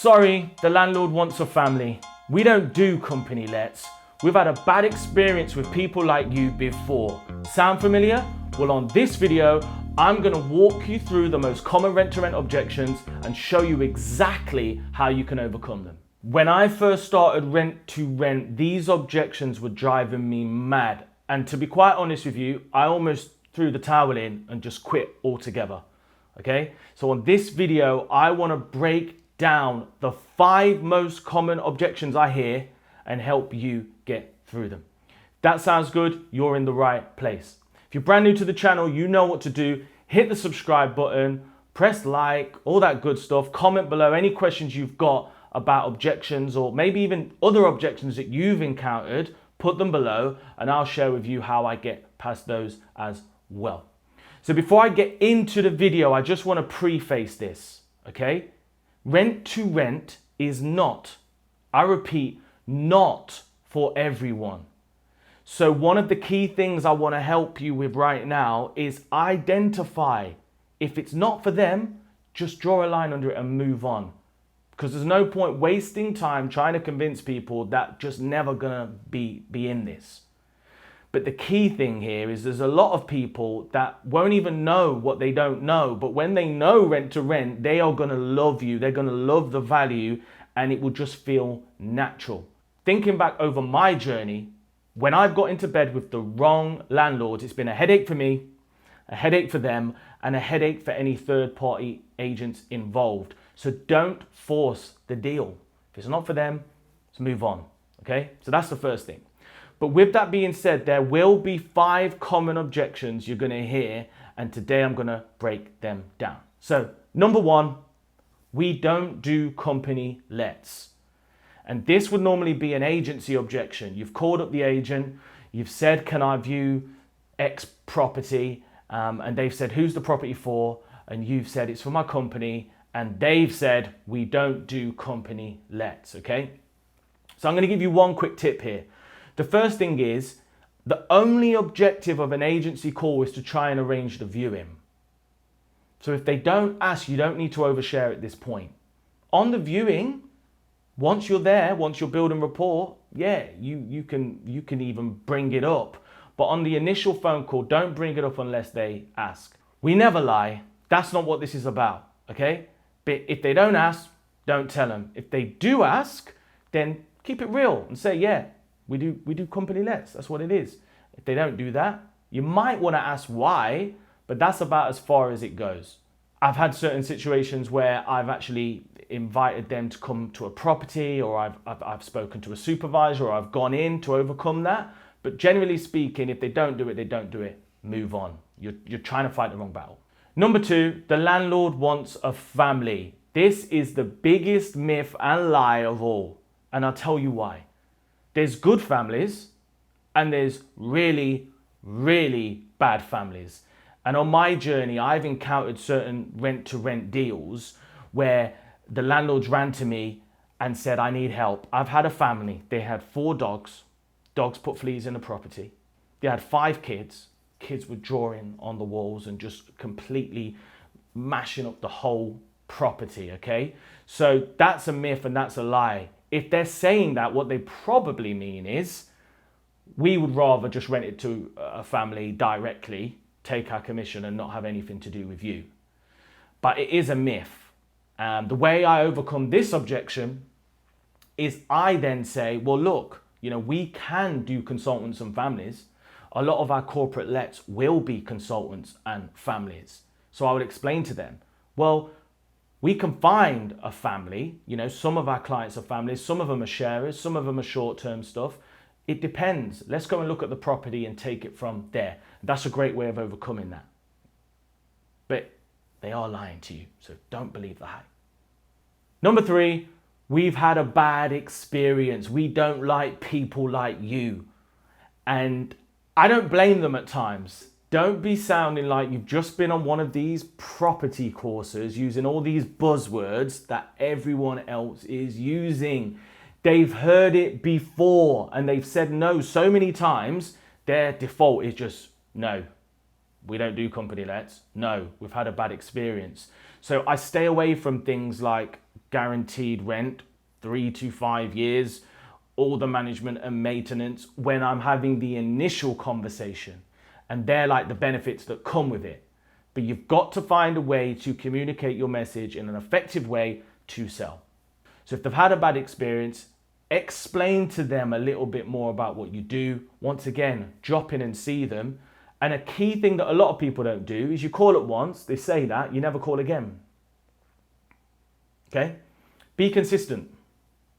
Sorry, the landlord wants a family. We don't do company lets. We've had a bad experience with people like you before. Sound familiar? Well, on this video, I'm gonna walk you through the most common rent-to-rent objections and show you exactly how you can overcome them. When I first started rent-to-rent, these objections were driving me mad. And to be quite honest with you, I almost threw the towel in and just quit altogether. Okay? So on this video, I wanna break down the 5 most common objections I hear and help you get through them. That sounds good, you're in the right place. If you're brand new to the channel, you know what to do. Hit the subscribe button, press like, all that good stuff. Comment below any questions you've got about objections or maybe even other objections that you've encountered. Put them below and I'll share with you how I get past those as well. So before I get into the video, I just want to preface this, okay? Rent to rent is not, I repeat, not for everyone. So one of the key things I want to help you with right now is identify if it's not for them, just draw a line under it and move on. Because there's no point wasting time trying to convince people that just never gonna be in this. But the key thing here is there's a lot of people that won't even know what they don't know. But when they know rent to rent, they are gonna love you. They're gonna love the value and it will just feel natural. Thinking back over my journey, when I've got into bed with the wrong landlord, it's been a headache for me, a headache for them, and a headache for any third-party agents involved. So don't force the deal. If it's not for them, let's move on, okay? So that's the first thing. But with that being said, there will be 5 common objections you're gonna hear, and today I'm gonna break them down. So number 1, we don't do company lets. And this would normally be an agency objection. You've called up the agent, you've said, can I view X property? And they've said, who's the property for? And you've said, it's for my company. And they've said, we don't do company lets, okay? So I'm gonna give you one quick tip here. The first thing is, the only objective of an agency call is to try and arrange the viewing. So if they don't ask, you don't need to overshare at this point. On the viewing, once you're there, once you're building rapport, yeah, you can even bring it up. But on the initial phone call, don't bring it up unless they ask. We never lie. That's not what this is about, okay? But if they don't ask, don't tell them. If they do ask, then keep it real and say, yeah, we do company lets. That's what it is. If they don't do that, you might want to ask why, but that's about as far as it goes. I've had certain situations where I've actually invited them to come to a property, or I've spoken to a supervisor, or I've gone in to overcome that. But generally speaking, if they don't do it, they don't do it. Move on. You're trying to fight the wrong battle. Number 2, the landlord wants a family. This is the biggest myth and lie of all. And I'll tell you why. There's good families and there's really, really bad families. And on my journey, I've encountered certain rent-to-rent deals where the landlords ran to me and said, I need help. I've had a family. They had 4 dogs. Dogs put fleas in the property. They had 5 kids. Kids were drawing on the walls and just completely mashing up the whole property, okay? So that's a myth and that's a lie. If they're saying that, what they probably mean is, we would rather just rent it to a family directly, take our commission and not have anything to do with you. But it is a myth. The way I overcome this objection is I then say, well, look, we can do consultants and families. A lot of our corporate lets will be consultants and families. So I would explain to them, well, we can find a family. Some of our clients are families, some of them are sharers, some of them are short-term stuff. It depends. Let's go and look at the property and take it from there. That's a great way of overcoming that. But they are lying to you, so don't believe the hype. Number 3, we've had a bad experience. We don't like people like you. And I don't blame them at times. Don't be sounding like you've just been on one of these property courses using all these buzzwords that everyone else is using. They've heard it before and they've said no so many times, their default is just no. We don't do company lets. No, we've had a bad experience. So I stay away from things like guaranteed rent, 3 to 5 years, all the management and maintenance when I'm having the initial conversation. And they're like the benefits that come with it. But you've got to find a way to communicate your message in an effective way to sell. So if they've had a bad experience, explain to them a little bit more about what you do. Once again, drop in and see them. And a key thing that a lot of people don't do is you call it once, they say that, you never call again. Okay? Be consistent.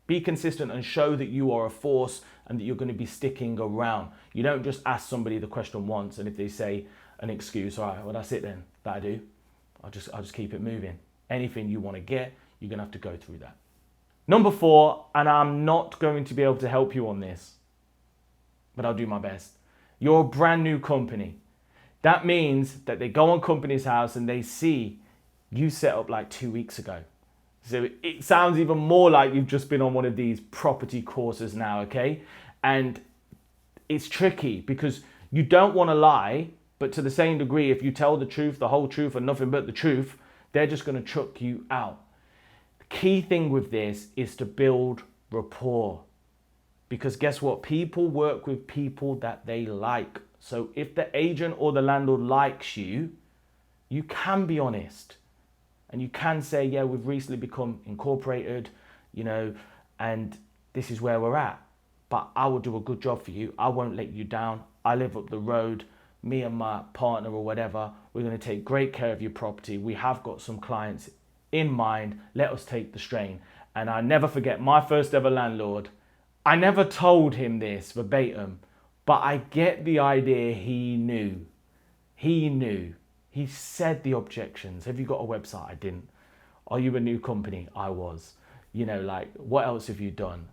Be consistent and show that you are a force and that you're going to be sticking around. You don't just ask somebody the question once and if they say an excuse, all right, well that's it then, that I do. I'll just keep it moving. Anything you want to get, you're going to have to go through that. Number 4, and I'm not going to be able to help you on this, but I'll do my best. You're a brand new company. That means that they go on company's house and they see you set up like 2 weeks ago. So it sounds even more like you've just been on one of these property courses now, okay? And it's tricky because you don't want to lie, but to the same degree, if you tell the truth, the whole truth, and nothing but the truth, they're just going to chuck you out. The key thing with this is to build rapport. Because guess what? People work with people that they like. So if the agent or the landlord likes you, you can be honest. And you can say, yeah, we've recently become incorporated, you know, and this is where we're at. But I will do a good job for you. I won't let you down. I live up the road. Me and my partner or whatever, we're going to take great care of your property. We have got some clients in mind. Let us take the strain. And I never forget my first ever landlord. I never told him this verbatim, but I get the idea he knew. He knew. He said the objections. Have you got a website? I didn't. Are you a new company? I was. You know, like, what else have you done?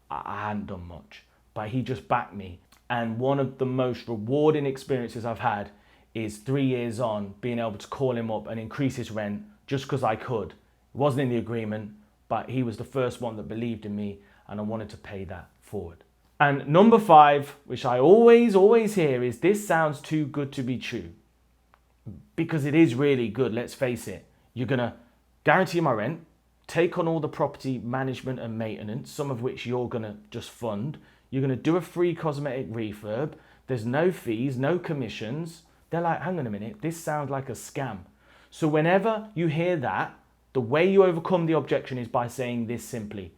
I hadn't done much, but he just backed me. And one of the most rewarding experiences I've had is 3 years on being able to call him up and increase his rent just because I could. It wasn't in the agreement, but he was the first one that believed in me and I wanted to pay that forward. And number 5, which I always hear, is this sounds too good to be true. Because it is really good, let's face it. You're going to guarantee my rent, take on all the property management and maintenance, some of which you're going to just fund. You're going to do a free cosmetic refurb. There's no fees, no commissions. They're like, hang on a minute, this sounds like a scam. So whenever you hear that, the way you overcome the objection is by saying this simply.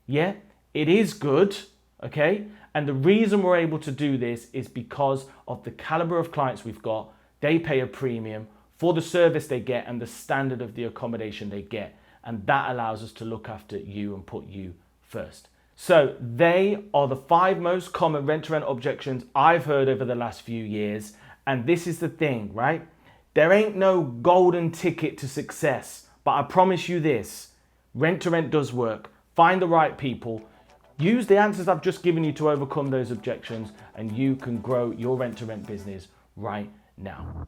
Yeah, it is good, okay? And the reason we're able to do this is because of the caliber of clients we've got. They pay a premium for the service they get and the standard of the accommodation they get. And that allows us to look after you and put you first. So they are the 5 most common rent-to-rent objections I've heard over the last few years. And this is the thing, right? There ain't no golden ticket to success, but I promise you this, rent-to-rent does work. Find the right people, use the answers I've just given you to overcome those objections, and you can grow your rent-to-rent business right now.